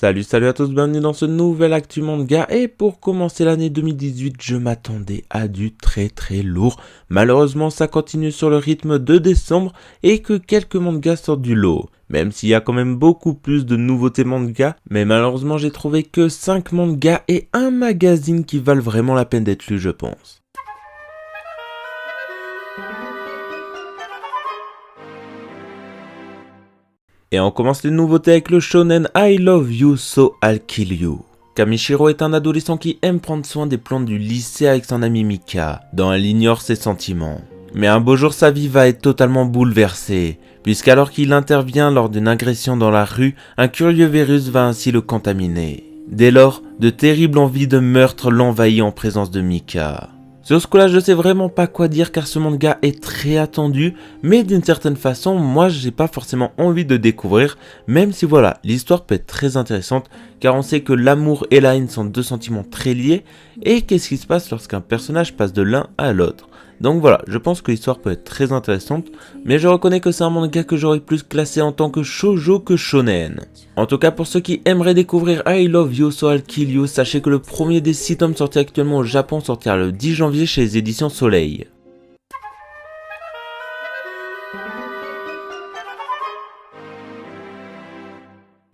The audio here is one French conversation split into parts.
Salut à tous, bienvenue dans ce nouvel Actu Manga et pour commencer l'année 2018, je m'attendais à du très lourd. Malheureusement, ça continue sur le rythme de décembre et que quelques mangas sortent du lot. Même s'il y a quand même beaucoup plus de nouveautés manga, mais malheureusement j'ai trouvé que 5 mangas et un magazine qui valent vraiment la peine d'être lus je pense. Et on commence les nouveautés avec le shonen I Love You So I'll Kill You. Kamishiro est un adolescent qui aime prendre soin des plantes du lycée avec son ami Mika, dont elle ignore ses sentiments. Mais un beau jour sa vie va être totalement bouleversée, puisqu'alors qu'il intervient lors d'une agression dans la rue, un curieux virus va ainsi le contaminer. Dès lors, de terribles envies de meurtre l'envahissent en présence de Mika. Sur ce coup-là, je sais vraiment pas quoi dire car ce manga est très attendu, mais d'une certaine façon, moi j'ai pas forcément envie de découvrir, même si voilà, l'histoire peut être très intéressante, car on sait que l'amour et la haine sont deux sentiments très liés, et qu'est-ce qui se passe lorsqu'un personnage passe de l'un à l'autre. Donc voilà, je pense que l'histoire peut être très intéressante, mais je reconnais que c'est un manga que j'aurais plus classé en tant que shoujo que shonen. En tout cas, pour ceux qui aimeraient découvrir I Love You So I'll Kill You, sachez que le premier des 6 tomes sortis actuellement au Japon sortira le 10 janvier chez les éditions Soleil.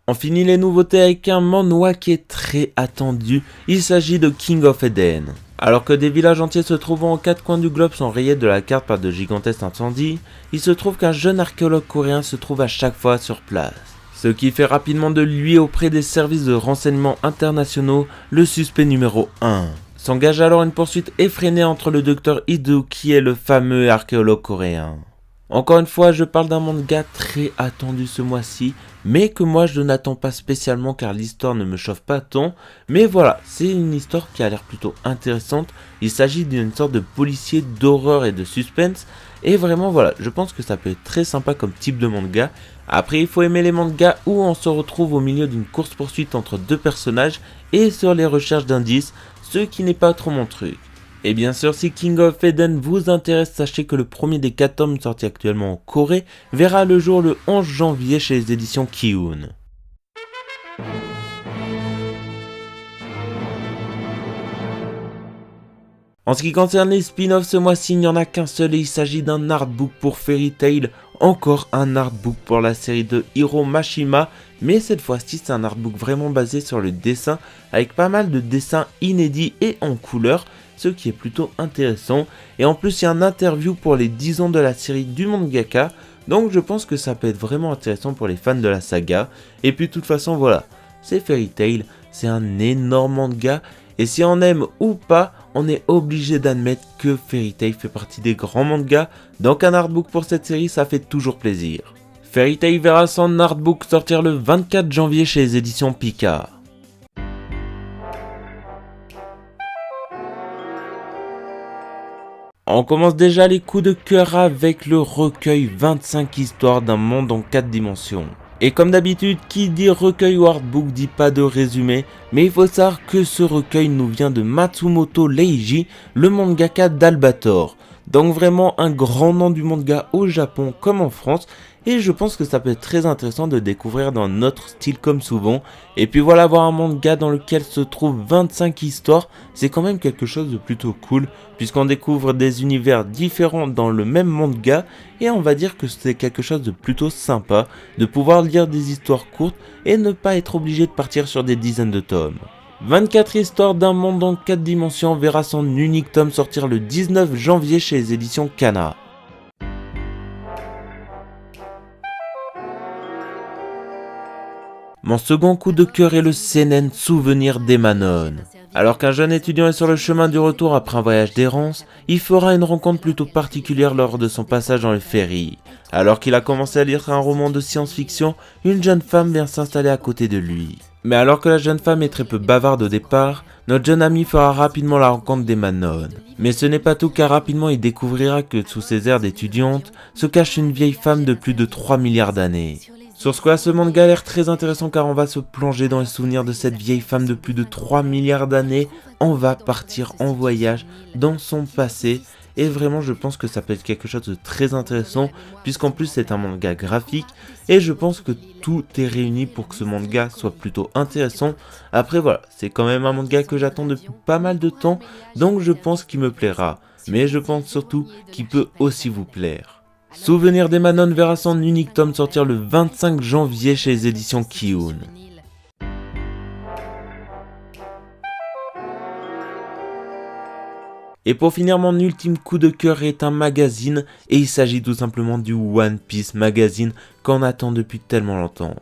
On finit les nouveautés avec un manhwa qui est très attendu, il s'agit de King of Eden. Alors que des villages entiers se trouvant aux 4 coins du globe sont rayés de la carte par de gigantesques incendies, il se trouve qu'un jeune archéologue coréen se trouve à chaque fois sur place. Ce qui fait rapidement de lui auprès des services de renseignement internationaux le suspect numéro 1. S'engage alors une poursuite effrénée entre le docteur Izuki et le fameux archéologue coréen. Encore une fois, je parle d'un manga très attendu ce mois-ci, mais que moi je n'attends pas spécialement car l'histoire ne me chauffe pas tant, mais voilà, c'est une histoire qui a l'air plutôt intéressante, il s'agit d'une sorte de policier d'horreur et de suspense, et vraiment voilà, je pense que ça peut être très sympa comme type de manga. Après il faut aimer les mangas où on se retrouve au milieu d'une course-poursuite entre deux personnages et sur les recherches d'indices, ce qui n'est pas trop mon truc. Et bien sûr, si King of Eden vous intéresse, sachez que le premier des 4 tomes sortis actuellement en Corée verra le jour le 11 janvier chez les éditions Kiun. En ce qui concerne les spin-offs, ce mois-ci, il n'y en a qu'un seul et il s'agit d'un artbook pour Fairy Tail, encore un artbook pour la série de Hiro Mashima, mais cette fois-ci c'est un artbook vraiment basé sur le dessin, avec pas mal de dessins inédits et en couleur, ce qui est plutôt intéressant, et en plus il y a un interview pour les 10 ans de la série du mangaka, donc je pense que ça peut être vraiment intéressant pour les fans de la saga, et puis de toute façon voilà, c'est Fairy Tail, c'est un énorme manga, et si on aime ou pas, on est obligé d'admettre que Fairy Tail fait partie des grands mangas, donc un artbook pour cette série ça fait toujours plaisir. Fairy Tail verra son artbook sortir le 24 janvier chez les éditions Pika. On commence déjà les coups de cœur avec le recueil 25 histoires d'un monde en 4 dimensions. Et comme d'habitude, qui dit recueil ou artbook dit pas de résumé, mais il faut savoir que ce recueil nous vient de Matsumoto Leiji, le mangaka d'Albator. Donc vraiment un grand nom du manga au Japon comme en France, et je pense que ça peut être très intéressant de découvrir dans notre style comme souvent. Et puis voilà, voir un manga dans lequel se trouvent 25 histoires, c'est quand même quelque chose de plutôt cool, puisqu'on découvre des univers différents dans le même manga, et on va dire que c'est quelque chose de plutôt sympa, de pouvoir lire des histoires courtes et ne pas être obligé de partir sur des dizaines de tomes. 24 histoires d'un monde en 4 dimensions verra son unique tome sortir le 19 janvier chez les éditions Kana. Mon second coup de cœur est le seinen Souvenir d'Emanon. Alors qu'un jeune étudiant est sur le chemin du retour après un voyage d'errance, il fera une rencontre plutôt particulière lors de son passage dans le ferry. Alors qu'il a commencé à lire un roman de science-fiction, une jeune femme vient s'installer à côté de lui. Mais alors que la jeune femme est très peu bavarde au départ, notre jeune ami fera rapidement la rencontre d'Emanon. Mais ce n'est pas tout car rapidement il découvrira que sous ses airs d'étudiante se cache une vieille femme de plus de 3 milliards d'années. Sur ce quoi, ce manga a l'air très intéressant car on va se plonger dans les souvenirs de cette vieille femme de plus de 3 milliards d'années. On va partir en voyage dans son passé et vraiment je pense que ça peut être quelque chose de très intéressant puisqu'en plus c'est un manga graphique et je pense que tout est réuni pour que ce manga soit plutôt intéressant. Après voilà, c'est quand même un manga que j'attends depuis pas mal de temps, donc je pense qu'il me plaira, mais je pense surtout qu'il peut aussi vous plaire. Souvenir des Manon verra son unique tome sortir le 25 janvier chez les éditions Kiun. Et pour finir, mon ultime coup de cœur est un magazine, et il s'agit tout simplement du One Piece Magazine qu'on attend depuis tellement longtemps.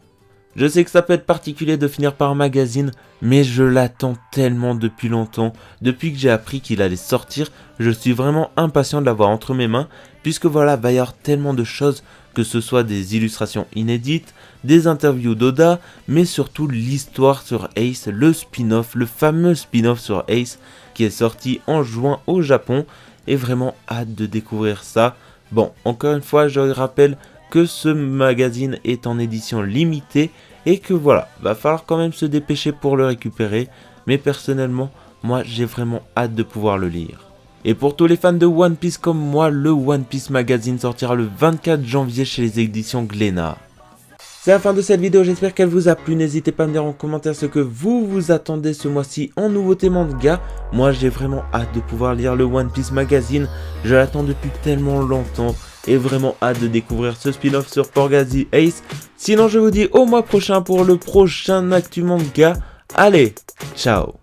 Je sais que ça peut être particulier de finir par un magazine, mais je l'attends tellement depuis longtemps. Depuis que j'ai appris qu'il allait sortir, je suis vraiment impatient de l'avoir entre mes mains, puisque voilà, va y avoir tellement de choses, que ce soit des illustrations inédites, des interviews d'Oda, mais surtout l'histoire sur Ace, le spin-off, le fameux spin-off sur Ace, qui est sorti en juin au Japon, et vraiment hâte de découvrir ça. Bon, encore une fois, je rappelle que ce magazine est en édition limitée, et que voilà, va falloir quand même se dépêcher pour le récupérer, mais personnellement, moi j'ai vraiment hâte de pouvoir le lire. Et pour tous les fans de One Piece comme moi, le One Piece Magazine sortira le 24 janvier chez les éditions Glénat. C'est la fin de cette vidéo, j'espère qu'elle vous a plu, n'hésitez pas à me dire en commentaire ce que vous attendez ce mois-ci en nouveauté manga. Moi j'ai vraiment hâte de pouvoir lire le One Piece Magazine, je l'attends depuis tellement longtemps et vraiment hâte de découvrir ce spin-off sur Portgasy Ace. Sinon je vous dis au mois prochain pour le prochain Actu Manga, allez, ciao.